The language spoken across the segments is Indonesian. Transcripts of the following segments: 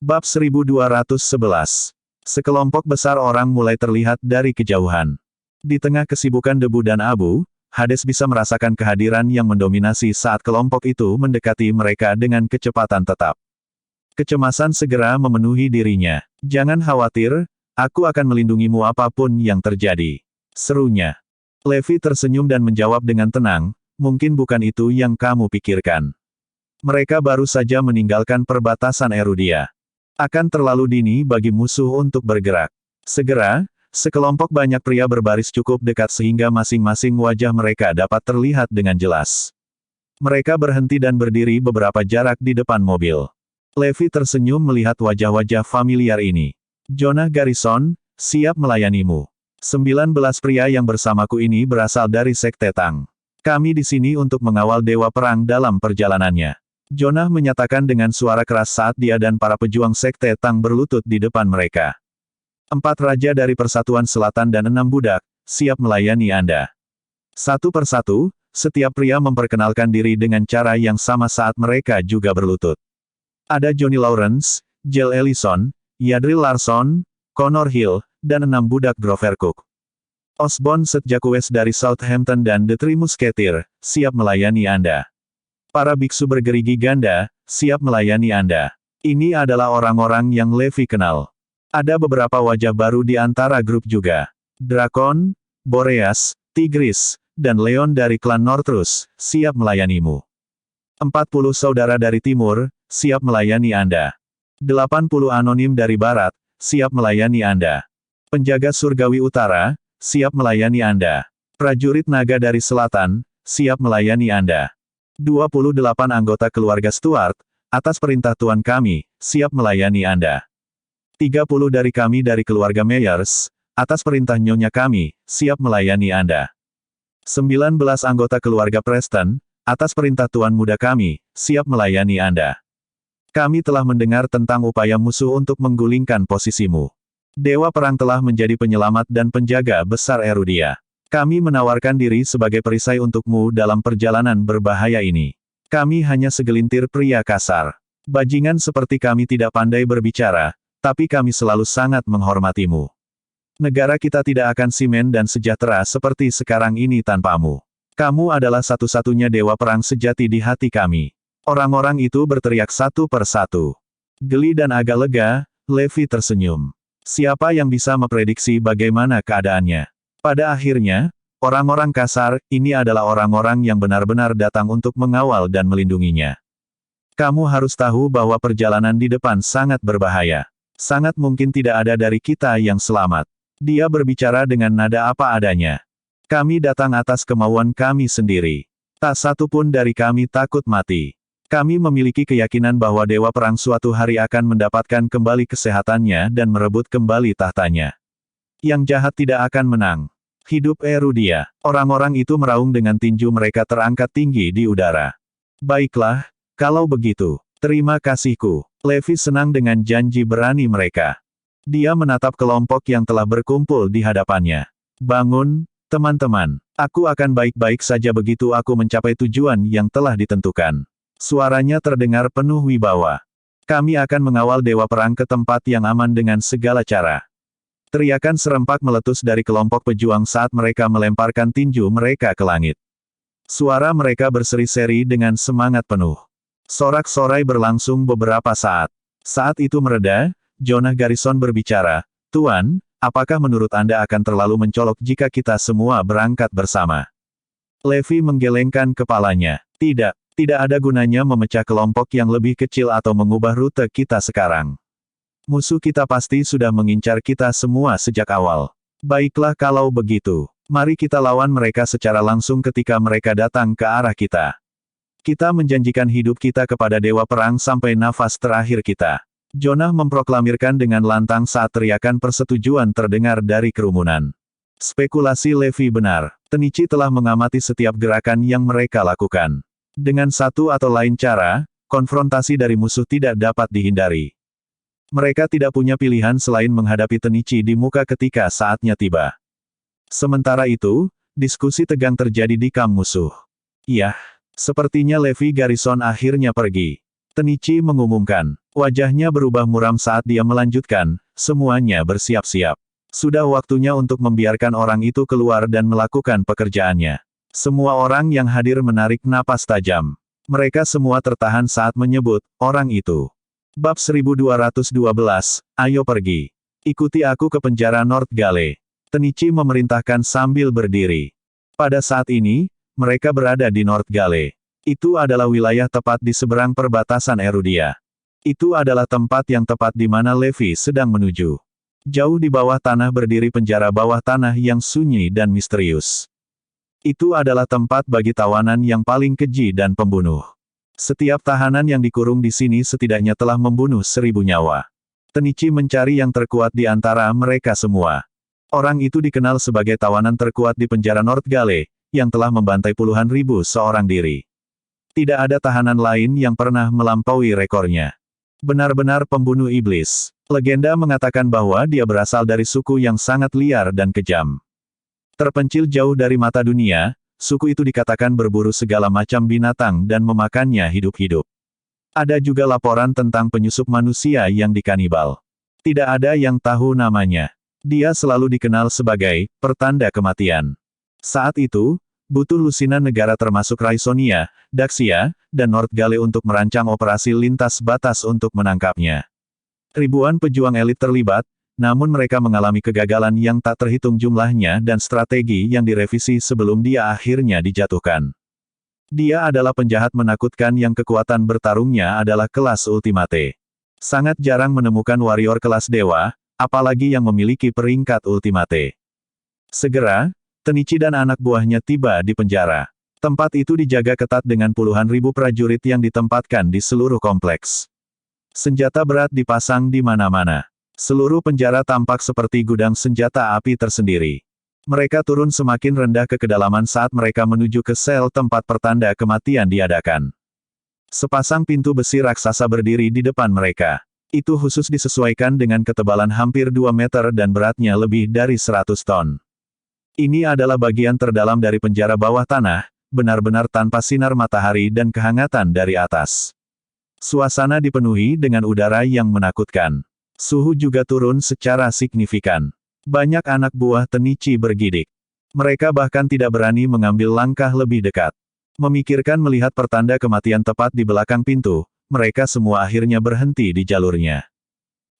Bab 1211. Sekelompok besar orang mulai terlihat dari kejauhan. Di tengah kesibukan debu dan abu, Hades bisa merasakan kehadiran yang mendominasi saat kelompok itu mendekati mereka dengan kecepatan tetap. Kecemasan segera memenuhi dirinya. "Jangan khawatir, aku akan melindungimu apapun yang terjadi," serunya. Levi tersenyum dan menjawab dengan tenang, "Mungkin bukan itu yang kamu pikirkan. Mereka baru saja meninggalkan perbatasan Erudia. Akan terlalu dini bagi musuh untuk bergerak." Segera, sekelompok banyak pria berbaris cukup dekat sehingga masing-masing wajah mereka dapat terlihat dengan jelas. Mereka berhenti dan berdiri beberapa jarak di depan mobil. Levi tersenyum melihat wajah-wajah familiar ini. "Jonah Garrison, siap melayanimu. 19 pria yang bersamaku ini berasal dari Sekte Tang. Kami di sini untuk mengawal Dewa Perang dalam perjalanannya." Jonah menyatakan dengan suara keras saat dia dan para pejuang Sekte Tang berlutut di depan mereka. 4 raja dari Persatuan Selatan dan 6 budak, siap melayani Anda. Satu persatu, setiap pria memperkenalkan diri dengan cara yang sama saat mereka juga berlutut. Ada Johnny Lawrence, Jel Ellison, Yadril Larson, Connor Hill, dan 6 budak Grover Cook. Osborne Setjakues dari Southampton dan The Three Musketeer, siap melayani Anda. Para biksu bergerigi ganda, siap melayani Anda. Ini adalah orang-orang yang Levi kenal. Ada beberapa wajah baru di antara grup juga. Drakon, Boreas, Tigris, dan Leon dari klan Northrus, siap melayanimu. 40 saudara dari timur, siap melayani Anda. 80 anonim dari barat, siap melayani Anda. Penjaga surgawi utara, siap melayani Anda. Prajurit naga dari selatan, siap melayani Anda. 28 anggota keluarga Stuart, atas perintah Tuan kami, siap melayani Anda. 30 dari kami dari keluarga Meyers, atas perintah Nyonya kami, siap melayani Anda. 19 anggota keluarga Preston, atas perintah Tuan muda kami, siap melayani Anda. Kami telah mendengar tentang upaya musuh untuk menggulingkan posisimu. Dewa Perang telah menjadi penyelamat dan penjaga besar Erudia. Kami menawarkan diri sebagai perisai untukmu dalam perjalanan berbahaya ini. Kami hanya segelintir pria kasar. Bajingan seperti kami tidak pandai berbicara, tapi kami selalu sangat menghormatimu. Negara kita tidak akan simen dan sejahtera seperti sekarang ini tanpamu. Kamu adalah satu-satunya dewa perang sejati di hati kami. Orang-orang itu berteriak satu per satu. Geli dan agak lega, Levi tersenyum. Siapa yang bisa memprediksi bagaimana keadaannya? Pada akhirnya, orang-orang kasar, ini adalah orang-orang yang benar-benar datang untuk mengawal dan melindunginya. Kamu harus tahu bahwa perjalanan di depan sangat berbahaya. Sangat mungkin tidak ada dari kita yang selamat. Dia berbicara dengan nada apa adanya. Kami datang atas kemauan kami sendiri. Tak satu pun dari kami takut mati. Kami memiliki keyakinan bahwa Dewa Perang suatu hari akan mendapatkan kembali kesehatannya dan merebut kembali tahtanya. Yang jahat tidak akan menang. Hidup Erudia. Orang-orang itu meraung dengan tinju mereka terangkat tinggi di udara. Baiklah, kalau begitu. Terima kasihku. Levi senang dengan janji berani mereka. Dia menatap kelompok yang telah berkumpul di hadapannya. Bangun, teman-teman. Aku akan baik-baik saja begitu aku mencapai tujuan yang telah ditentukan. Suaranya terdengar penuh wibawa. Kami akan mengawal Dewa Perang ke tempat yang aman dengan segala cara. Teriakan serempak meletus dari kelompok pejuang saat mereka melemparkan tinju mereka ke langit. Suara mereka berseri-seri dengan semangat penuh. Sorak-sorai berlangsung beberapa saat. Saat itu mereda, Jonah Garrison berbicara, "Tuan, apakah menurut Anda akan terlalu mencolok jika kita semua berangkat bersama?" Levi menggelengkan kepalanya. Tidak ada gunanya memecah kelompok yang lebih kecil atau mengubah rute kita sekarang. Musuh kita pasti sudah mengincar kita semua sejak awal. Baiklah kalau begitu. Mari kita lawan mereka secara langsung ketika mereka datang ke arah kita. Kita menjanjikan hidup kita kepada Dewa Perang sampai nafas terakhir kita. Jonah memproklamirkan dengan lantang saat teriakan persetujuan terdengar dari kerumunan. Spekulasi Levi benar. Tenichi telah mengamati setiap gerakan yang mereka lakukan. Dengan satu atau lain cara, konfrontasi dari musuh tidak dapat dihindari. Mereka tidak punya pilihan selain menghadapi Tenichi di muka ketika saatnya tiba. Sementara itu, diskusi tegang terjadi di kamp musuh. Iya, sepertinya Levi Garrison akhirnya pergi. Tenichi mengumumkan. Wajahnya berubah muram saat dia melanjutkan, semuanya bersiap-siap. Sudah waktunya untuk membiarkan orang itu keluar dan melakukan pekerjaannya. Semua orang yang hadir menarik napas tajam. Mereka semua tertahan saat menyebut, orang itu. Bab 1212, ayo pergi. Ikuti aku ke penjara North Gale. Tenichi memerintahkan sambil berdiri. Pada saat ini, mereka berada di North Gale. Itu adalah wilayah tepat di seberang perbatasan Erudia. Itu adalah tempat yang tepat di mana Levi sedang menuju. Jauh di bawah tanah berdiri penjara bawah tanah yang sunyi dan misterius. Itu adalah tempat bagi tawanan yang paling keji dan pembunuh. Setiap tahanan yang dikurung di sini setidaknya telah membunuh 1000 nyawa. Tenichi mencari yang terkuat di antara mereka semua. Orang itu dikenal sebagai tawanan terkuat di penjara North Gale, yang telah membantai puluhan ribu seorang diri. Tidak ada tahanan lain yang pernah melampaui rekornya. Benar-benar pembunuh iblis. Legenda mengatakan bahwa dia berasal dari suku yang sangat liar dan kejam. Terpencil jauh dari mata dunia, suku itu dikatakan berburu segala macam binatang dan memakannya hidup-hidup. Ada juga laporan tentang penyusup manusia yang dikanibal. Tidak ada yang tahu namanya. Dia selalu dikenal sebagai pertanda kematian. Saat itu, butuh lusinan negara termasuk Raisonia, Daxia, dan North Gale untuk merancang operasi lintas batas untuk menangkapnya. Ribuan pejuang elit terlibat, namun mereka mengalami kegagalan yang tak terhitung jumlahnya dan strategi yang direvisi sebelum dia akhirnya dijatuhkan. Dia adalah penjahat menakutkan yang kekuatan bertarungnya adalah kelas ultimate. Sangat jarang menemukan warrior kelas dewa, apalagi yang memiliki peringkat ultimate. Segera, Tenichi dan anak buahnya tiba di penjara. Tempat itu dijaga ketat dengan puluhan ribu prajurit yang ditempatkan di seluruh kompleks. Senjata berat dipasang di mana-mana. Seluruh penjara tampak seperti gudang senjata api tersendiri. Mereka turun semakin rendah ke kedalaman saat mereka menuju ke sel tempat pertanda kematian diadakan. Sepasang pintu besi raksasa berdiri di depan mereka. Itu khusus disesuaikan dengan ketebalan hampir 2 meter dan beratnya lebih dari 100 ton. Ini adalah bagian terdalam dari penjara bawah tanah, benar-benar tanpa sinar matahari dan kehangatan dari atas. Suasana dipenuhi dengan udara yang menakutkan. Suhu juga turun secara signifikan. Banyak anak buah Tenichi bergidik. Mereka bahkan tidak berani mengambil langkah lebih dekat. Memikirkan melihat pertanda kematian tepat di belakang pintu, mereka semua akhirnya berhenti di jalurnya.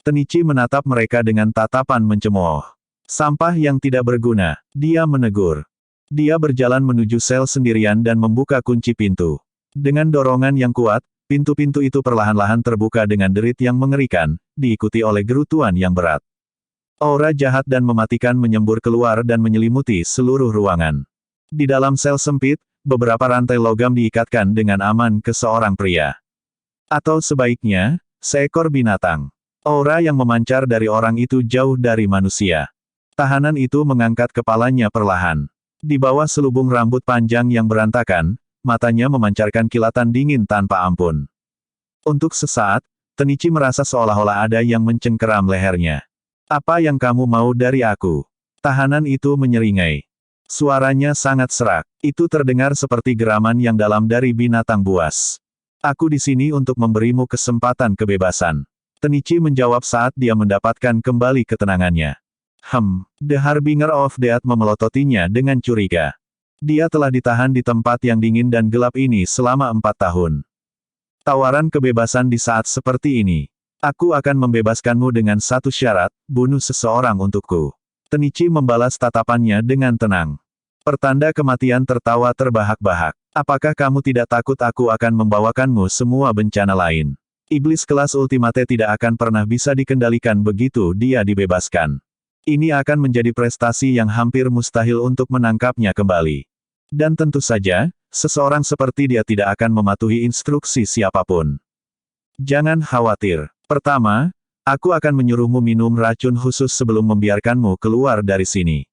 Tenichi menatap mereka dengan tatapan mencemooh. Sampah yang tidak berguna, dia menegur. Dia berjalan menuju sel sendirian dan membuka kunci pintu. Dengan dorongan yang kuat, pintu-pintu itu perlahan-lahan terbuka dengan derit yang mengerikan, diikuti oleh gerutuan yang berat. Aura jahat dan mematikan menyembur keluar dan menyelimuti seluruh ruangan. Di dalam sel sempit, beberapa rantai logam diikatkan dengan aman ke seorang pria. Atau sebaiknya, seekor binatang. Aura yang memancar dari orang itu jauh dari manusia. Tahanan itu mengangkat kepalanya perlahan. Di bawah selubung rambut panjang yang berantakan, matanya memancarkan kilatan dingin tanpa ampun. Untuk sesaat, Tenichi merasa seolah-olah ada yang mencengkeram lehernya. Apa yang kamu mau dari aku? Tahanan itu menyeringai. Suaranya sangat serak. Itu terdengar seperti geraman yang dalam dari binatang buas. Aku di sini untuk memberimu kesempatan kebebasan. Tenichi menjawab saat dia mendapatkan kembali ketenangannya. The Harbinger of Death memelototinya dengan curiga. Dia telah ditahan di tempat yang dingin dan gelap ini selama 4 tahun. Tawaran kebebasan di saat seperti ini. Aku akan membebaskanmu dengan satu syarat, bunuh seseorang untukku. Tenichi membalas tatapannya dengan tenang. Pertanda kematian tertawa terbahak-bahak. Apakah kamu tidak takut aku akan membawakanmu semua bencana lain? Iblis kelas ultimate tidak akan pernah bisa dikendalikan begitu dia dibebaskan. Ini akan menjadi prestasi yang hampir mustahil untuk menangkapnya kembali. Dan tentu saja, seseorang seperti dia tidak akan mematuhi instruksi siapapun. Jangan khawatir. Pertama, aku akan menyuruhmu minum racun khusus sebelum membiarkanmu keluar dari sini.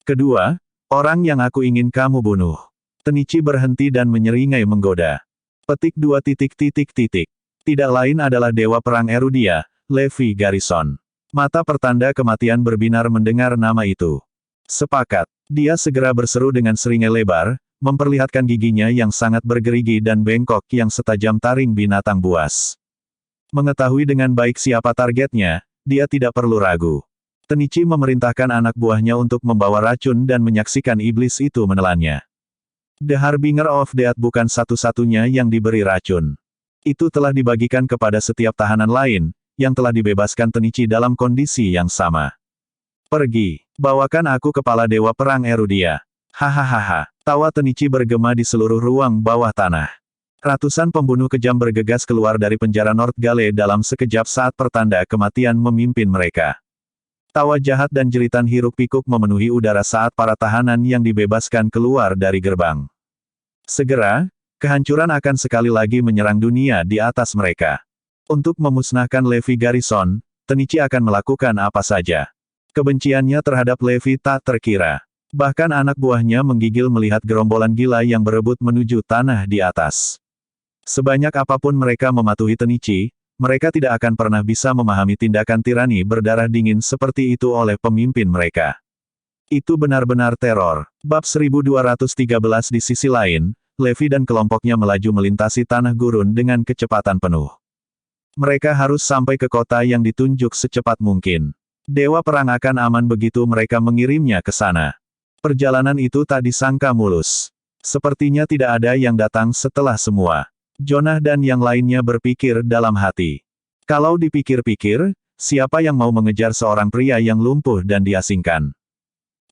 Kedua, orang yang aku ingin kamu bunuh. Tenichi berhenti dan menyeringai menggoda. Petik 2. Tidak lain adalah Dewa Perang Erudia, Levi Garrison. Mata pertanda kematian berbinar mendengar nama itu. Sepakat. Dia segera berseru dengan seringai lebar, memperlihatkan giginya yang sangat bergerigi dan bengkok yang setajam taring binatang buas. Mengetahui dengan baik siapa targetnya, dia tidak perlu ragu. Tenichi memerintahkan anak buahnya untuk membawa racun dan menyaksikan iblis itu menelannya. The Harbinger of Death bukan satu-satunya yang diberi racun. Itu telah dibagikan kepada setiap tahanan lain, yang telah dibebaskan Tenichi dalam kondisi yang sama. Pergi, bawakan aku kepala Dewa Perang Erudia. Hahaha, tawa Tenichi bergema di seluruh ruang bawah tanah. Ratusan pembunuh kejam bergegas keluar dari penjara Northgale dalam sekejap saat pertanda kematian memimpin mereka. Tawa jahat dan jeritan hiruk-pikuk memenuhi udara saat para tahanan yang dibebaskan keluar dari gerbang. Segera, kehancuran akan sekali lagi menyerang dunia di atas mereka. Untuk memusnahkan Levi Garrison, Tenichi akan melakukan apa saja. Kebenciannya terhadap Levi tak terkira. Bahkan anak buahnya menggigil melihat gerombolan gila yang berebut menuju tanah di atas. Sebanyak apapun mereka mematuhi Tenichi, mereka tidak akan pernah bisa memahami tindakan tirani berdarah dingin seperti itu oleh pemimpin mereka. Itu benar-benar teror. Bab 1213 di sisi lain, Levi dan kelompoknya melaju melintasi tanah gurun dengan kecepatan penuh. Mereka harus sampai ke kota yang ditunjuk secepat mungkin. Dewa Perang akan aman begitu mereka mengirimnya ke sana. Perjalanan itu tak disangka mulus. Sepertinya tidak ada yang datang setelah semua. Jonah dan yang lainnya berpikir dalam hati. Kalau dipikir-pikir, siapa yang mau mengejar seorang pria yang lumpuh dan diasingkan?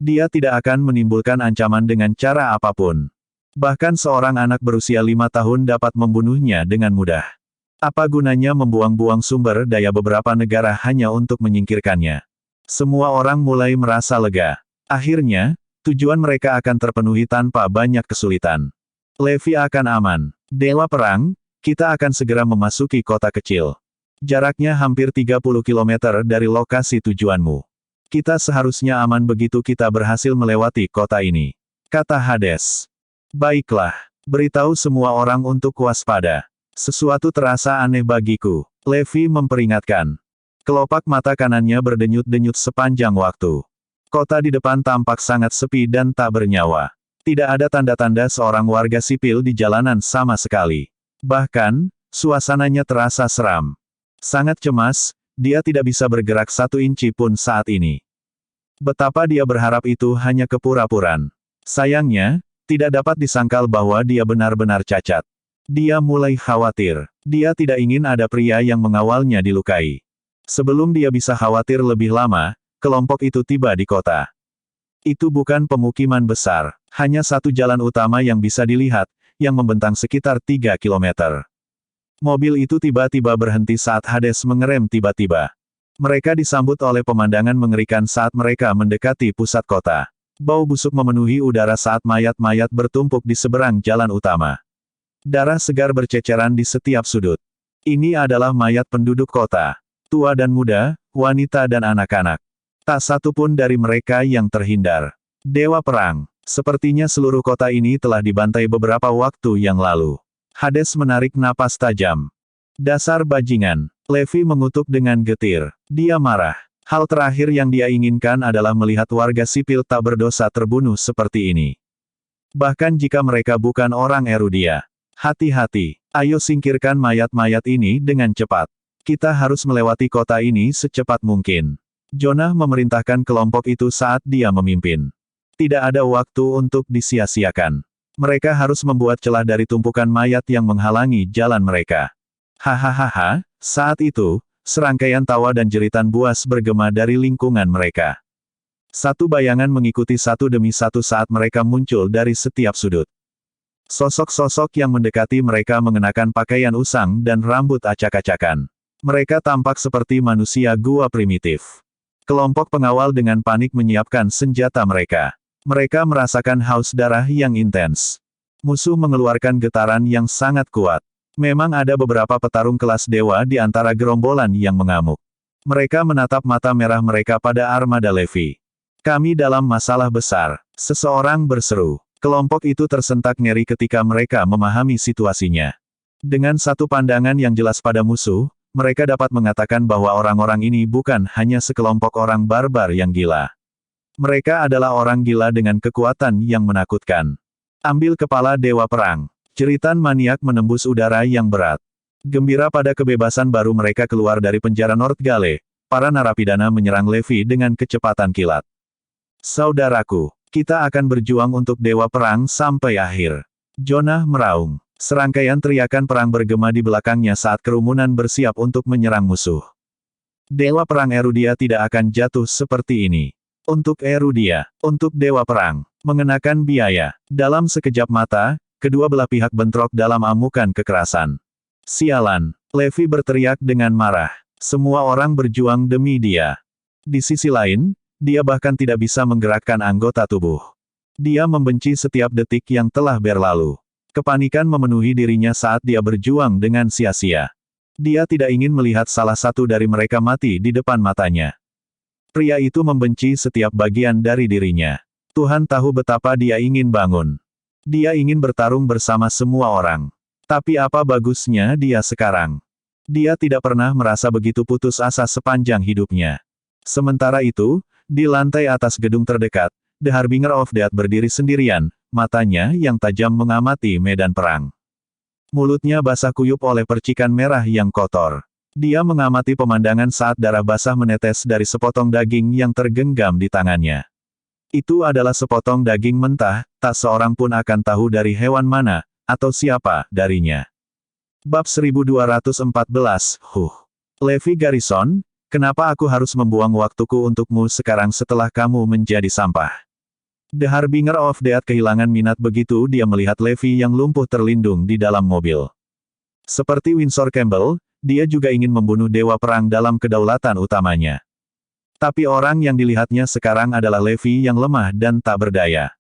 Dia tidak akan menimbulkan ancaman dengan cara apapun. Bahkan seorang anak berusia 5 tahun dapat membunuhnya dengan mudah. Apa gunanya membuang-buang sumber daya beberapa negara hanya untuk menyingkirkannya? Semua orang mulai merasa lega. Akhirnya, tujuan mereka akan terpenuhi tanpa banyak kesulitan. Levi akan aman. Dewa Perang, kita akan segera memasuki kota kecil. Jaraknya hampir 30 km dari lokasi tujuanmu. Kita seharusnya aman begitu kita berhasil melewati kota ini. Kata Hades. Baiklah, beritahu semua orang untuk waspada. Sesuatu terasa aneh bagiku. Levi memperingatkan. Kelopak mata kanannya berdenyut-denyut sepanjang waktu. Kota di depan tampak sangat sepi dan tak bernyawa. Tidak ada tanda-tanda seorang warga sipil di jalanan sama sekali. Bahkan, suasananya terasa seram. Sangat cemas, dia tidak bisa bergerak 1 inci pun saat ini. Betapa dia berharap itu hanya kepura-puraan. Sayangnya, tidak dapat disangkal bahwa dia benar-benar cacat. Dia mulai khawatir. Dia tidak ingin ada pria yang mengawalnya dilukai. Sebelum dia bisa khawatir lebih lama, kelompok itu tiba di kota. Itu bukan pemukiman besar, hanya satu jalan utama yang bisa dilihat, yang membentang sekitar 3 km. Mobil itu tiba-tiba berhenti saat Hades mengerem tiba-tiba. Mereka disambut oleh pemandangan mengerikan saat mereka mendekati pusat kota. Bau busuk memenuhi udara saat mayat-mayat bertumpuk di seberang jalan utama. Darah segar berceceran di setiap sudut. Ini adalah mayat penduduk kota. Tua dan muda, wanita dan anak-anak. Tak satu pun dari mereka yang terhindar. Dewa Perang. Sepertinya seluruh kota ini telah dibantai beberapa waktu yang lalu. Hades menarik napas tajam. Dasar bajingan. Levi mengutuk dengan getir. Dia marah. Hal terakhir yang dia inginkan adalah melihat warga sipil tak berdosa terbunuh seperti ini. Bahkan jika mereka bukan orang Erudia. Hati-hati. Ayo singkirkan mayat-mayat ini dengan cepat. Kita harus melewati kota ini secepat mungkin. Jonah memerintahkan kelompok itu saat dia memimpin. Tidak ada waktu untuk disia-siakan. Mereka harus membuat celah dari tumpukan mayat yang menghalangi jalan mereka. Hahaha, saat itu, serangkaian tawa dan jeritan buas bergema dari lingkungan mereka. Satu bayangan mengikuti satu demi satu saat mereka muncul dari setiap sudut. Sosok-sosok yang mendekati mereka mengenakan pakaian usang dan rambut acak-acakan. Mereka tampak seperti manusia gua primitif. Kelompok pengawal dengan panik menyiapkan senjata mereka. Mereka merasakan haus darah yang intens. Musuh mengeluarkan getaran yang sangat kuat. Memang ada beberapa petarung kelas dewa di antara gerombolan yang mengamuk. Mereka menatap mata merah mereka pada armada Levi. Kami dalam masalah besar. Seseorang berseru. Kelompok itu tersentak ngeri ketika mereka memahami situasinya. Dengan satu pandangan yang jelas pada musuh, mereka dapat mengatakan bahwa orang-orang ini bukan hanya sekelompok orang barbar yang gila. Mereka adalah orang gila dengan kekuatan yang menakutkan. Ambil kepala Dewa Perang. Jeritan maniak menembus udara yang berat. Gembira pada kebebasan baru mereka keluar dari penjara Northgale, para narapidana menyerang Levi dengan kecepatan kilat. Saudaraku, kita akan berjuang untuk Dewa Perang sampai akhir. Jonah meraung. Serangkaian teriakan perang bergema di belakangnya saat kerumunan bersiap untuk menyerang musuh. Dewa Perang Erudia tidak akan jatuh seperti ini. Untuk Erudia, untuk Dewa Perang, mengenakan biaya. Dalam sekejap mata, kedua belah pihak bentrok dalam amukan kekerasan. Sialan, Levi berteriak dengan marah. Semua orang berjuang demi dia. Di sisi lain, dia bahkan tidak bisa menggerakkan anggota tubuh. Dia membenci setiap detik yang telah berlalu. Kepanikan memenuhi dirinya saat dia berjuang dengan sia-sia. Dia tidak ingin melihat salah satu dari mereka mati di depan matanya. Pria itu membenci setiap bagian dari dirinya. Tuhan tahu betapa dia ingin bangun. Dia ingin bertarung bersama semua orang. Tapi apa bagusnya dia sekarang? Dia tidak pernah merasa begitu putus asa sepanjang hidupnya. Sementara itu, di lantai atas gedung terdekat, The Harbinger of Death berdiri sendirian, matanya yang tajam mengamati medan perang. Mulutnya basah kuyup oleh percikan merah yang kotor. Dia mengamati pemandangan saat darah basah menetes dari sepotong daging yang tergenggam di tangannya. Itu adalah sepotong daging mentah, tak seorang pun akan tahu dari hewan mana, atau siapa, darinya. Bab 1214, Levi Garrison, kenapa aku harus membuang waktuku untukmu sekarang setelah kamu menjadi sampah? The Harbinger of Death kehilangan minat begitu dia melihat Levi yang lumpuh terlindung di dalam mobil. Seperti Winsor Campbell, dia juga ingin membunuh Dewa Perang dalam kedaulatan utamanya. Tapi orang yang dilihatnya sekarang adalah Levi yang lemah dan tak berdaya.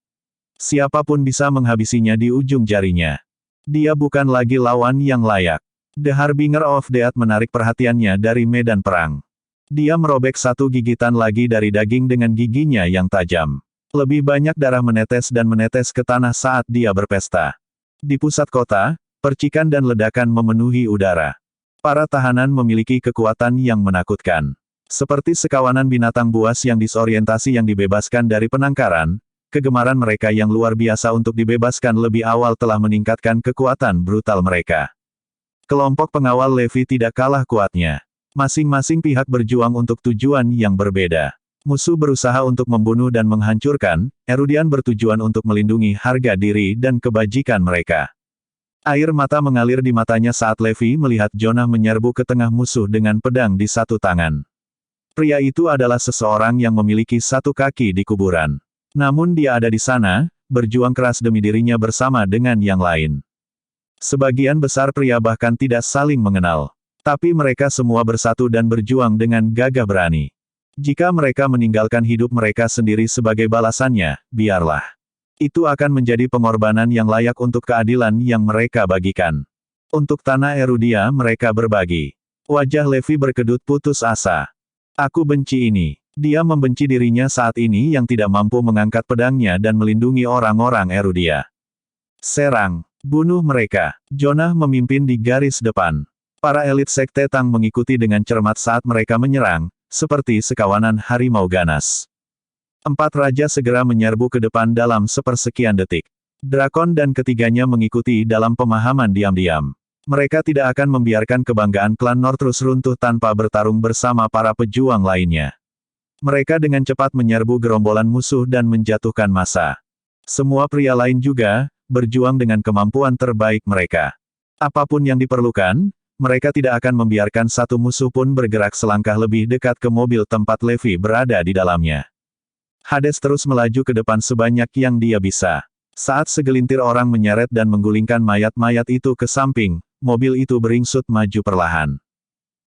Siapapun bisa menghabisinya di ujung jarinya. Dia bukan lagi lawan yang layak. The Harbinger of Death menarik perhatiannya dari medan perang. Dia merobek satu gigitan lagi dari daging dengan giginya yang tajam. Lebih banyak darah menetes dan menetes ke tanah saat dia berpesta. Di pusat kota, percikan dan ledakan memenuhi udara. Para tahanan memiliki kekuatan yang menakutkan. Seperti sekawanan binatang buas yang disorientasi yang dibebaskan dari penangkaran, kegemaran mereka yang luar biasa untuk dibebaskan lebih awal telah meningkatkan kekuatan brutal mereka. Kelompok pengawal Levi tidak kalah kuatnya. Masing-masing pihak berjuang untuk tujuan yang berbeda. Musuh berusaha untuk membunuh dan menghancurkan, Erudian bertujuan untuk melindungi harga diri dan kebajikan mereka. Air mata mengalir di matanya saat Levi melihat Jonah menyerbu ke tengah musuh dengan pedang di satu tangan. Pria itu adalah seseorang yang memiliki satu kaki di kuburan. Namun dia ada di sana, berjuang keras demi dirinya bersama dengan yang lain. Sebagian besar pria bahkan tidak saling mengenal. Tapi mereka semua bersatu dan berjuang dengan gagah berani. Jika mereka meninggalkan hidup mereka sendiri sebagai balasannya, biarlah. Itu akan menjadi pengorbanan yang layak untuk keadilan yang mereka bagikan. Untuk tanah Erudia mereka berbagi. Wajah Levi berkedut putus asa. Aku benci ini. Dia membenci dirinya saat ini yang tidak mampu mengangkat pedangnya dan melindungi orang-orang Erudia. Serang. Bunuh mereka. Jonah memimpin di garis depan. Para elit sekte Tang mengikuti dengan cermat saat mereka menyerang, seperti sekawanan harimau ganas. Empat raja segera menyerbu ke depan dalam sepersekian detik. Drakon dan ketiganya mengikuti dalam pemahaman diam-diam. Mereka tidak akan membiarkan kebanggaan klan Northrus runtuh tanpa bertarung bersama para pejuang lainnya. Mereka dengan cepat menyerbu gerombolan musuh dan menjatuhkan massa. Semua pria lain juga, berjuang dengan kemampuan terbaik mereka. Apapun yang diperlukan, mereka tidak akan membiarkan satu musuh pun bergerak selangkah lebih dekat ke mobil tempat Levi berada di dalamnya. Hades terus melaju ke depan sebanyak yang dia bisa. Saat segelintir orang menyeret dan menggulingkan mayat-mayat itu ke samping, mobil itu beringsut maju perlahan.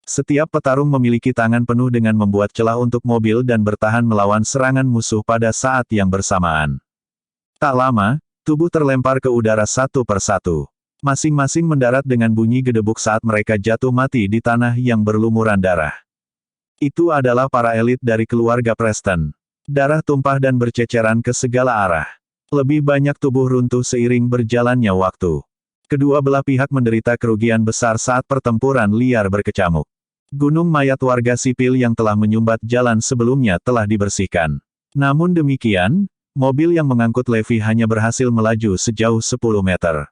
Setiap petarung memiliki tangan penuh dengan membuat celah untuk mobil dan bertahan melawan serangan musuh pada saat yang bersamaan. Tak lama, tubuh terlempar ke udara satu persatu. Masing-masing mendarat dengan bunyi gedebuk saat mereka jatuh mati di tanah yang berlumuran darah. Itu adalah para elit dari keluarga Preston. Darah tumpah dan berceceran ke segala arah. Lebih banyak tubuh runtuh seiring berjalannya waktu. Kedua belah pihak menderita kerugian besar saat pertempuran liar berkecamuk. Gunung mayat warga sipil yang telah menyumbat jalan sebelumnya telah dibersihkan. Namun demikian, mobil yang mengangkut Levi hanya berhasil melaju sejauh 10 meter.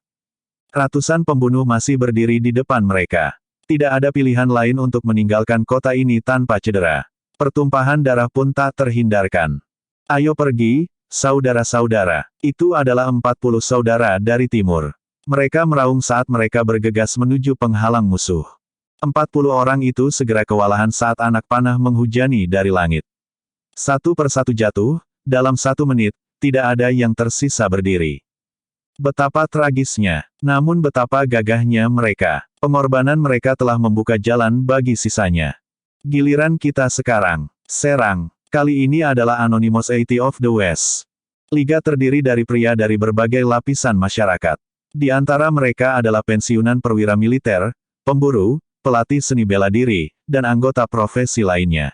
Ratusan pembunuh masih berdiri di depan mereka. Tidak ada pilihan lain untuk meninggalkan kota ini tanpa cedera. Pertumpahan darah pun tak terhindarkan. Ayo pergi, saudara-saudara. Itu adalah 40 saudara dari timur. Mereka meraung saat mereka bergegas menuju penghalang musuh. 40 orang itu segera kewalahan saat anak panah menghujani dari langit. Satu persatu jatuh, dalam 1 menit, tidak ada yang tersisa berdiri. Betapa tragisnya, namun betapa gagahnya mereka. Pengorbanan mereka telah membuka jalan bagi sisanya. Giliran kita sekarang. Serang. Kali ini adalah Anonymous 80 of the West. Liga terdiri dari pria dari berbagai lapisan masyarakat. Di antara mereka adalah pensiunan perwira militer, pemburu, pelatih seni bela diri, dan anggota profesi lainnya.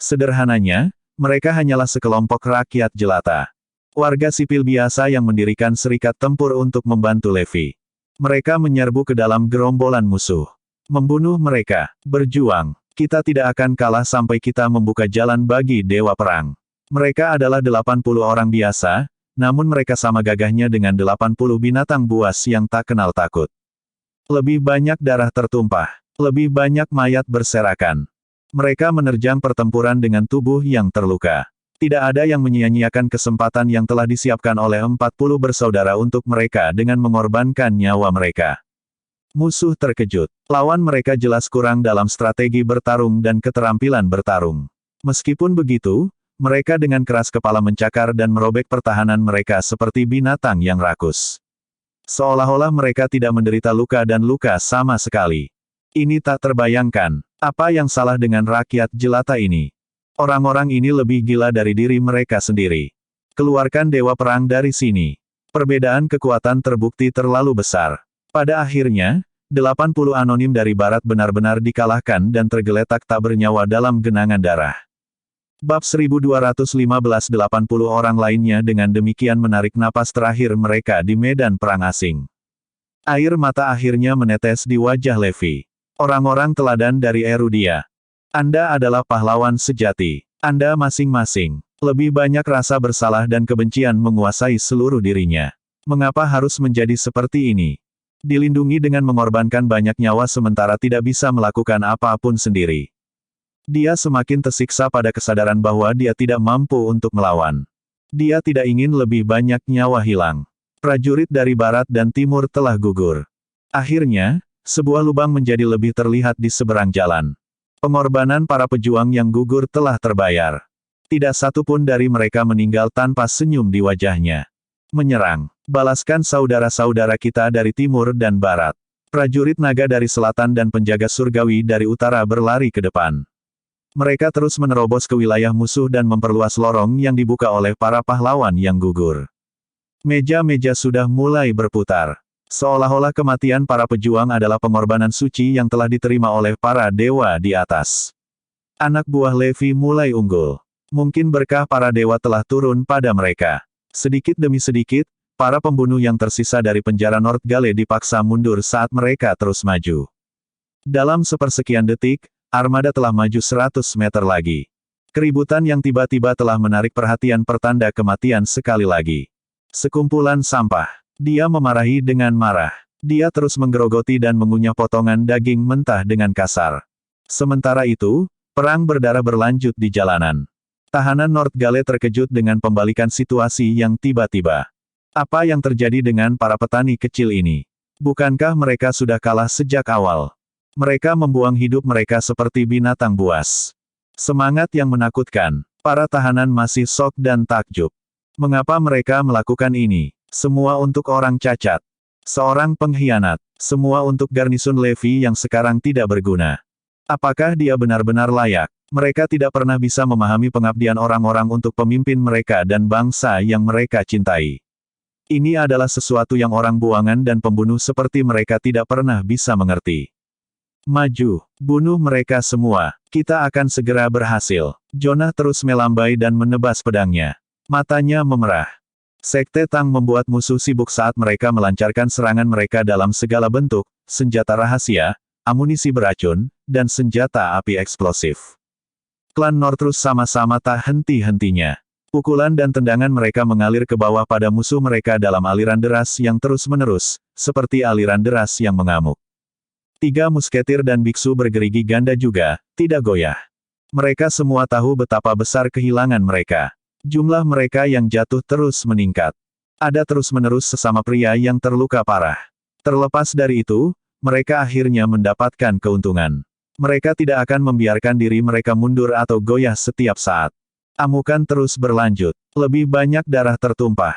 Sederhananya, mereka hanyalah sekelompok rakyat jelata. Warga sipil biasa yang mendirikan serikat tempur untuk membantu Levi. Mereka menyerbu ke dalam gerombolan musuh. Membunuh mereka. Berjuang. Kita tidak akan kalah sampai kita membuka jalan bagi dewa perang. Mereka adalah 80 orang biasa, namun mereka sama gagahnya dengan 80 binatang buas yang tak kenal takut. Lebih banyak darah tertumpah. Lebih banyak mayat berserakan. Mereka menerjang pertempuran dengan tubuh yang terluka. Tidak ada yang menyia-nyiakan kesempatan yang telah disiapkan oleh 40 bersaudara untuk mereka dengan mengorbankan nyawa mereka. Musuh terkejut. Lawan mereka jelas kurang dalam strategi bertarung dan keterampilan bertarung. Meskipun begitu, mereka dengan keras kepala mencakar dan merobek pertahanan mereka seperti binatang yang rakus. Seolah-olah mereka tidak menderita luka dan luka sama sekali. Ini tak terbayangkan. Apa yang salah dengan rakyat jelata ini? Orang-orang ini lebih gila dari diri mereka sendiri. Keluarkan dewa perang dari sini. Perbedaan kekuatan terbukti terlalu besar. Pada akhirnya, 80 anonim dari barat benar-benar dikalahkan dan tergeletak tak bernyawa dalam genangan darah. Bab 1215 80 orang lainnya dengan demikian menarik napas terakhir mereka di medan perang asing. Air mata akhirnya menetes di wajah Levi. Orang-orang teladan dari Erudia. Anda adalah pahlawan sejati. Anda masing-masing. Lebih banyak rasa bersalah dan kebencian menguasai seluruh dirinya. Mengapa harus menjadi seperti ini? Dilindungi dengan mengorbankan banyak nyawa sementara tidak bisa melakukan apapun sendiri. Dia semakin tersiksa pada kesadaran bahwa dia tidak mampu untuk melawan. Dia tidak ingin lebih banyak nyawa hilang. Prajurit dari barat dan timur telah gugur. Akhirnya, sebuah lubang menjadi lebih terlihat di seberang jalan. Pengorbanan para pejuang yang gugur telah terbayar. Tidak satu pun dari mereka meninggal tanpa senyum di wajahnya. Menyerang. Balaskan saudara-saudara kita dari timur dan barat. Prajurit naga dari selatan dan penjaga surgawi dari utara berlari ke depan. Mereka terus menerobos ke wilayah musuh dan memperluas lorong yang dibuka oleh para pahlawan yang gugur. Meja-meja sudah mulai berputar. Seolah-olah kematian para pejuang adalah pengorbanan suci yang telah diterima oleh para dewa di atas. Anak buah Levi mulai unggul. Mungkin berkah para dewa telah turun pada mereka. Sedikit demi sedikit, para pembunuh yang tersisa dari penjara Northgale dipaksa mundur saat mereka terus maju. Dalam sepersekian detik, armada telah maju 100 meter lagi. Keributan yang tiba-tiba telah menarik perhatian pertanda kematian sekali lagi. Sekumpulan sampah. Dia memarahi dengan marah. Dia terus menggerogoti dan mengunyah potongan daging mentah dengan kasar. Sementara itu, perang berdarah berlanjut di jalanan. Tahanan Northgale terkejut dengan pembalikan situasi yang tiba-tiba. Apa yang terjadi dengan para petani kecil ini? Bukankah mereka sudah kalah sejak awal? Mereka membuang hidup mereka seperti binatang buas. Semangat yang menakutkan. Para tahanan masih shock dan takjub. Mengapa mereka melakukan ini? Semua untuk orang cacat. Seorang pengkhianat. Semua untuk garnison Levi yang sekarang tidak berguna. Apakah dia benar-benar layak? Mereka tidak pernah bisa memahami pengabdian orang-orang untuk pemimpin mereka dan bangsa yang mereka cintai. Ini adalah sesuatu yang orang buangan dan pembunuh seperti mereka tidak pernah bisa mengerti. Maju, bunuh mereka semua. Kita akan segera berhasil. Jonah terus melambai dan menebas pedangnya. Matanya memerah. Sekte Tang membuat musuh sibuk saat mereka melancarkan serangan mereka dalam segala bentuk, senjata rahasia, amunisi beracun, dan senjata api eksplosif. Klan Northrus sama-sama tak henti-hentinya. Pukulan dan tendangan mereka mengalir ke bawah pada musuh mereka dalam aliran deras yang terus-menerus, seperti aliran deras yang mengamuk. 3 musketir dan biksu bergerigi ganda juga, tidak goyah. Mereka semua tahu betapa besar kehilangan mereka. Jumlah mereka yang jatuh terus meningkat. Ada terus-menerus sesama pria yang terluka parah. Terlepas dari itu, mereka akhirnya mendapatkan keuntungan. Mereka tidak akan membiarkan diri mereka mundur atau goyah setiap saat. Amukan terus berlanjut. Lebih banyak darah tertumpah.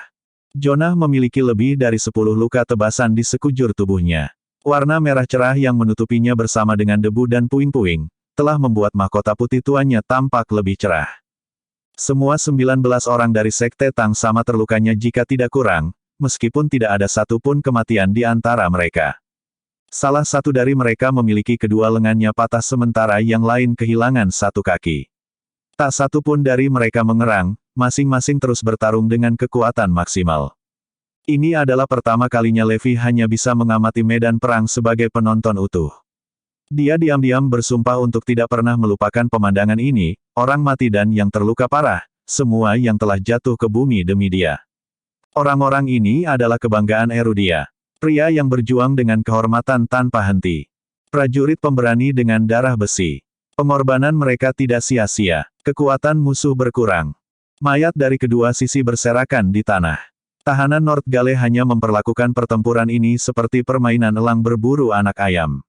Jonah memiliki lebih dari 10 luka tebasan di sekujur tubuhnya. Warna merah cerah yang menutupinya bersama dengan debu dan puing-puing, telah membuat mahkota putih tuanya tampak lebih cerah. Semua 19 orang dari Sekte Tang sama terlukanya jika tidak kurang, meskipun tidak ada satupun kematian di antara mereka. Salah satu dari mereka memiliki kedua lengannya patah sementara yang lain kehilangan satu kaki. Tak satu pun dari mereka mengerang, masing-masing terus bertarung dengan kekuatan maksimal. Ini adalah pertama kalinya Levi hanya bisa mengamati medan perang sebagai penonton utuh. Dia diam-diam bersumpah untuk tidak pernah melupakan pemandangan ini, orang mati dan yang terluka parah, semua yang telah jatuh ke bumi demi dia. Orang-orang ini adalah kebanggaan Erudia. Pria yang berjuang dengan kehormatan tanpa henti. Prajurit pemberani dengan darah besi. Pengorbanan mereka tidak sia-sia. Kekuatan musuh berkurang. Mayat dari kedua sisi berserakan di tanah. Tahanan Northgale hanya memperlakukan pertempuran ini seperti permainan elang berburu anak ayam.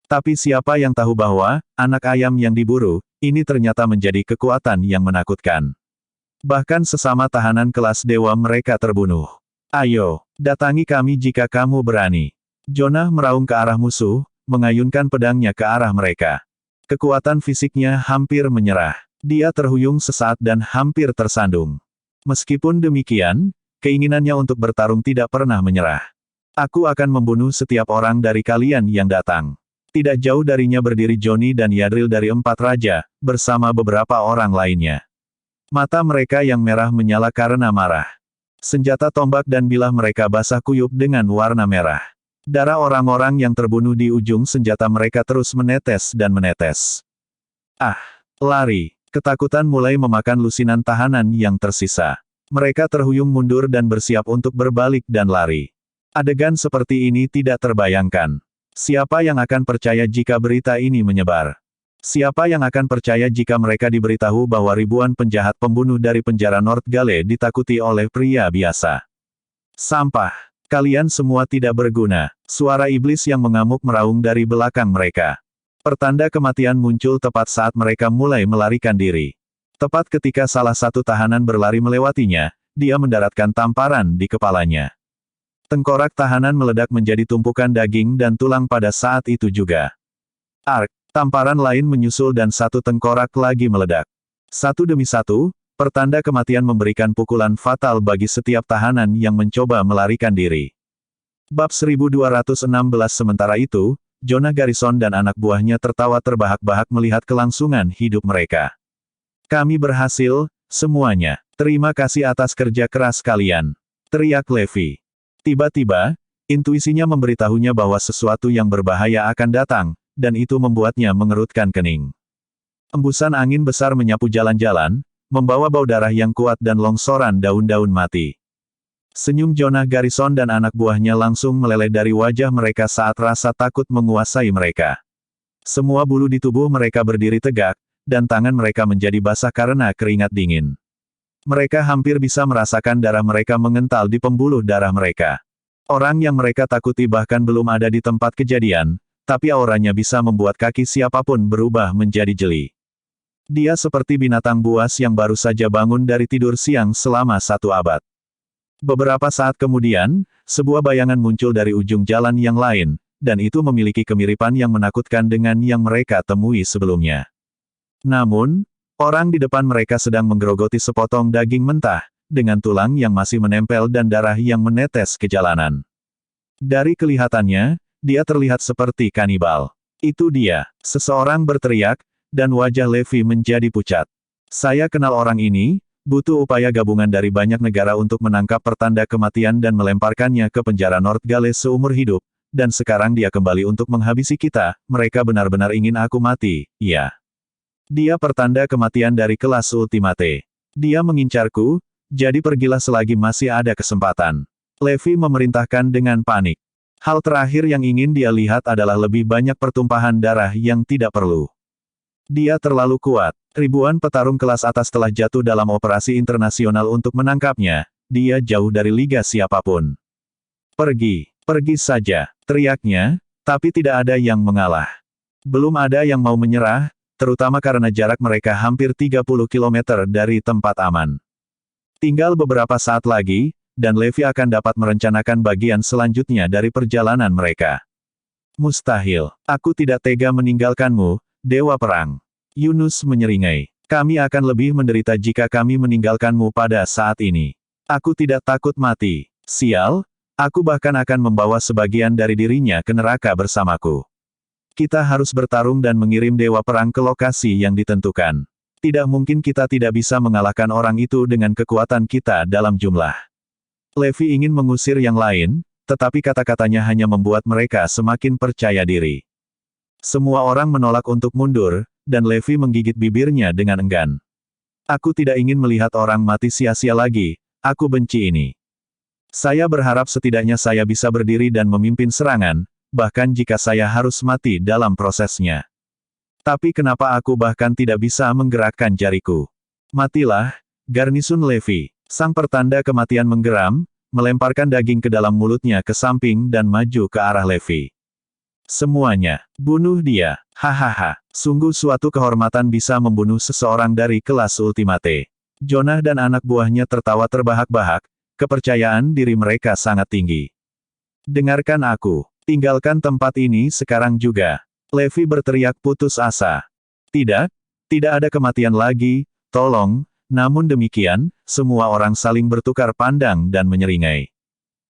Tapi siapa yang tahu bahwa, anak ayam yang diburu, ini ternyata menjadi kekuatan yang menakutkan. Bahkan sesama tahanan kelas dewa mereka terbunuh. Ayo, datangi kami jika kamu berani. Jonah meraung ke arah musuh, mengayunkan pedangnya ke arah mereka. Kekuatan fisiknya hampir menyerah. Dia terhuyung sesaat dan hampir tersandung. Meskipun demikian, keinginannya untuk bertarung tidak pernah menyerah. Aku akan membunuh setiap orang dari kalian yang datang. Tidak jauh darinya berdiri Johnny dan Yadril dari Empat Raja, bersama beberapa orang lainnya. Mata mereka yang merah menyala karena marah. Senjata tombak dan bilah mereka basah kuyup dengan warna merah. Darah orang-orang yang terbunuh di ujung senjata mereka terus menetes dan menetes. Ah! Lari! Ketakutan mulai memakan lusinan tahanan yang tersisa. Mereka terhuyung mundur dan bersiap untuk berbalik dan lari. Adegan seperti ini tidak terbayangkan. Siapa yang akan percaya jika berita ini menyebar? Siapa yang akan percaya jika mereka diberitahu bahwa ribuan penjahat pembunuh dari penjara Northgale ditakuti oleh pria biasa? Sampah! Kalian semua tidak berguna. Suara iblis yang mengamuk meraung dari belakang mereka. Pertanda kematian muncul tepat saat mereka mulai melarikan diri. Tepat ketika salah satu tahanan berlari melewatinya, dia mendaratkan tamparan di kepalanya. Tengkorak tahanan meledak menjadi tumpukan daging dan tulang pada saat itu juga. Ark! Tamparan lain menyusul dan satu tengkorak lagi meledak. Satu demi satu, pertanda kematian memberikan pukulan fatal bagi setiap tahanan yang mencoba melarikan diri. Bab 1216 sementara itu, Jonah Garrison dan anak buahnya tertawa terbahak-bahak melihat kelangsungan hidup mereka. Kami berhasil, semuanya. Terima kasih atas kerja keras kalian. Teriak Levi. Tiba-tiba, intuisinya memberitahunya bahwa sesuatu yang berbahaya akan datang, dan itu membuatnya mengerutkan kening. Embusan angin besar menyapu jalan-jalan, membawa bau darah yang kuat dan longsoran daun-daun mati. Senyum Jonah Garrison dan anak buahnya langsung meleleh dari wajah mereka saat rasa takut menguasai mereka. Semua bulu di tubuh mereka berdiri tegak, dan tangan mereka menjadi basah karena keringat dingin. Mereka hampir bisa merasakan darah mereka mengental di pembuluh darah mereka. Orang yang mereka takuti bahkan belum ada di tempat kejadian, tapi auranya bisa membuat kaki siapapun berubah menjadi jeli. Dia seperti binatang buas yang baru saja bangun dari tidur siang selama 1 abad. Beberapa saat kemudian, sebuah bayangan muncul dari ujung jalan yang lain, dan itu memiliki kemiripan yang menakutkan dengan yang mereka temui sebelumnya. Namun, orang di depan mereka sedang menggerogoti sepotong daging mentah, dengan tulang yang masih menempel dan darah yang menetes ke jalanan. Dari kelihatannya, dia terlihat seperti kanibal. Itu dia, seseorang berteriak, dan wajah Levi menjadi pucat. Saya kenal orang ini, butuh upaya gabungan dari banyak negara untuk menangkap pertanda kematian dan melemparkannya ke penjara Northgale seumur hidup, dan sekarang dia kembali untuk menghabisi kita, mereka benar-benar ingin aku mati, ya. Dia pertanda kematian dari kelas Ultimate. Dia mengincarku, jadi pergilah selagi masih ada kesempatan. Levi memerintahkan dengan panik. Hal terakhir yang ingin dia lihat adalah lebih banyak pertumpahan darah yang tidak perlu. Dia terlalu kuat. Ribuan petarung kelas atas telah jatuh dalam operasi internasional untuk menangkapnya. Dia jauh dari liga siapapun. Pergi, pergi saja, teriaknya, tapi tidak ada yang mengalah. Belum ada yang mau menyerah, terutama karena jarak mereka hampir 30 km dari tempat aman. Tinggal beberapa saat lagi, dan Levi akan dapat merencanakan bagian selanjutnya dari perjalanan mereka. Mustahil, aku tidak tega meninggalkanmu, Dewa Perang. Yunus menyeringai. Kami akan lebih menderita jika kami meninggalkanmu pada saat ini. Aku tidak takut mati. Sial, aku bahkan akan membawa sebagian dari dirinya ke neraka bersamaku. Kita harus bertarung dan mengirim Dewa Perang ke lokasi yang ditentukan. Tidak mungkin kita tidak bisa mengalahkan orang itu dengan kekuatan kita dalam jumlah. Levi ingin mengusir yang lain, tetapi kata-katanya hanya membuat mereka semakin percaya diri. Semua orang menolak untuk mundur, dan Levi menggigit bibirnya dengan enggan. Aku tidak ingin melihat orang mati sia-sia lagi, aku benci ini. Saya berharap setidaknya saya bisa berdiri dan memimpin serangan, bahkan jika saya harus mati dalam prosesnya. Tapi kenapa aku bahkan tidak bisa menggerakkan jariku? Matilah, garnisun Levi. Sang pertanda kematian menggeram, melemparkan daging ke dalam mulutnya ke samping dan maju ke arah Levi. Semuanya, bunuh dia, hahaha. Sungguh suatu kehormatan bisa membunuh seseorang dari kelas Ultimate. Jonah dan anak buahnya tertawa terbahak-bahak, kepercayaan diri mereka sangat tinggi. Dengarkan aku, tinggalkan tempat ini sekarang juga. Levi berteriak putus asa. Tidak, tidak ada kematian lagi, tolong. Namun demikian, semua orang saling bertukar pandang dan menyeringai.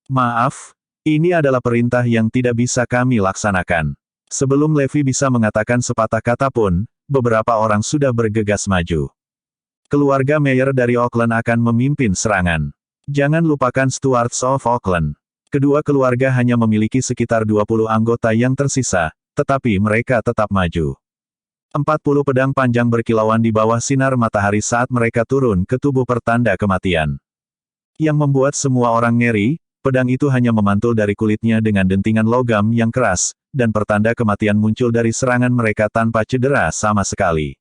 Maaf, ini adalah perintah yang tidak bisa kami laksanakan. Sebelum Levi bisa mengatakan sepatah kata pun, beberapa orang sudah bergegas maju. Keluarga Mayer dari Auckland akan memimpin serangan. Jangan lupakan Stewards of Auckland. Kedua keluarga hanya memiliki sekitar 20 anggota yang tersisa, tetapi mereka tetap maju. 40 pedang panjang berkilauan di bawah sinar matahari saat mereka turun ke tubuh pertanda kematian. Yang membuat semua orang ngeri, pedang itu hanya memantul dari kulitnya dengan dentingan logam yang keras, dan pertanda kematian muncul dari serangan mereka tanpa cedera sama sekali.